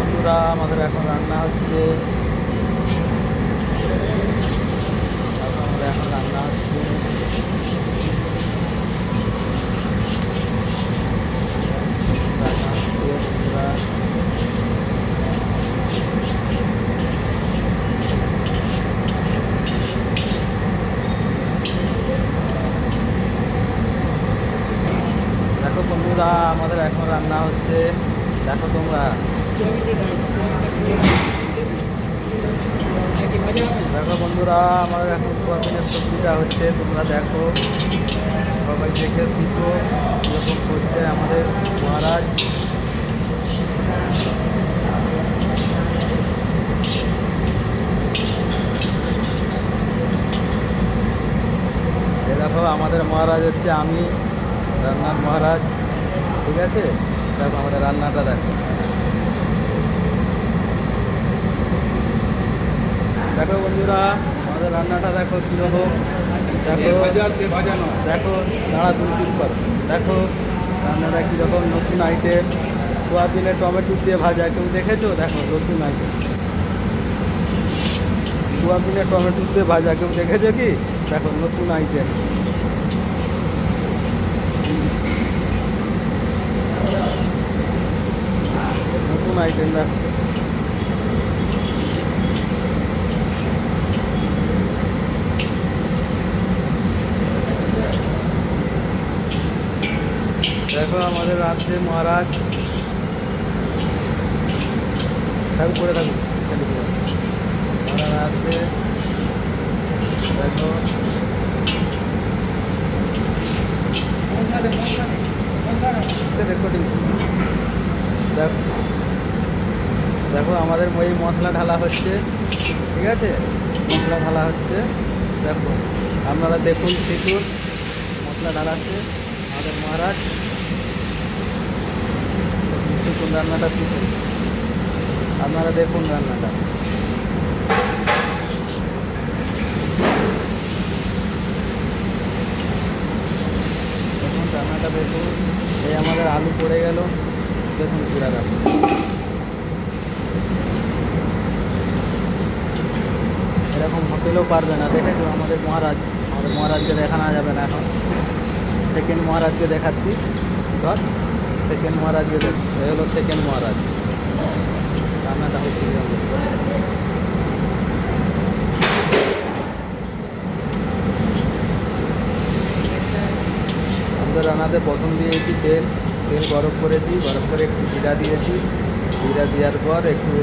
বন্ধুরা, আমাদের এখন রান্না হচ্ছে। আমাদের এখন রান্না হচ্ছে। বন্ধুরা, দেখো বন্ধুরা, আমাদের এখন রান্না হচ্ছে। দেখো তোমরা, দেখো বন্ধুরা, আমাদের এখন সোয়াবিনের সবজিটা হচ্ছে। তোমরা দেখো, সবাই দেখে শিখো কীরকম করছে আমাদের মহারাজ। দেখো আমাদের মহারাজ হচ্ছে আমি, রান্নার মহারাজ। ঠিক আছে, দেখো আমাদের রান্নাটা দেখো। দেখো বন্ধুরা, আমাদের রান্নাটা দেখো কীরকম। দেখো দেখো, দাঁড়া তুমি চুপ করো। দেখো রান্নাটা কীরকম, নতুন আইটেম। সোয়াবিনের টমেটো দিয়ে ভাজা, কেউ দেখেছো? দেখো নতুন আইটেম, সোয়াবিনের টমেটো দিয়ে ভাজা, কেউ দেখেছো কি? দেখো নতুন আইটেম, নতুন আইটেম। দেখো দেখো আমাদের রাজ্যে মহারাজ। থাকুক করে থাকুক, মহারাজ আছে। দেখো রেকর্ডিং। দেখো দেখো আমাদের এই মশলা ঢালা হচ্ছে। ঠিক আছে, মশলা ঢালা হচ্ছে। দেখো আপনারা দেখুন, শিখুন। মশলা ঢালাচ্ছে আমাদের মহারাজ। শিখুন রান্নাটা, শিখুন। আপনারা দেখুন রান্নাটা। দেখুন রান্নাটা দেখুন। এই আমাদের আলু পড়ে গেল, দেখুন পুরা রান্না। এরকম হোটেলেও পারবে না। দেখেছো আমাদের মহারাজ, আমাদের মহারাজকে দেখানো যাবে না এখন। সেকেন্ড মহারাজকে দেখাচ্ছি। ধর, সেকেন্ড মহারাজকে এই হলো সেকেন্ড মহারাজ। রান্নাটা হচ্ছে আমাদের রান্নাতে প্রথম দিয়েছি তেল। তেল গরম করেছি, গরম করে একটু জিরা দিয়েছি। জিরা দেওয়ার পর একটু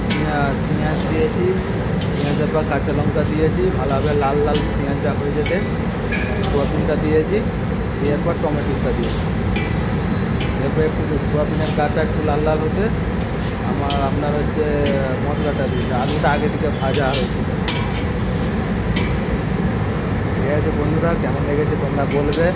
পেঁয়াজ দিয়েছি। পেঁয়াজের পর কাঁচা লঙ্কা দিয়েছি, ভালোভাবে লাল লাল পেঁয়াজটা হয়ে যেতে সোয়াবিনটা দিয়েছি। দেওয়ার পর টমেটোটা দিয়েছি। এরপর একটু সোয়াবিনের গাটা একটু লাল লাল হতে আপনার হচ্ছে মশলাটা দিয়েছি। আলুটা আগে থেকে ভাজা হয়েছিল। ঠিক আছে বন্ধুরা, কেমন লেগেছে তোমরা বলবে।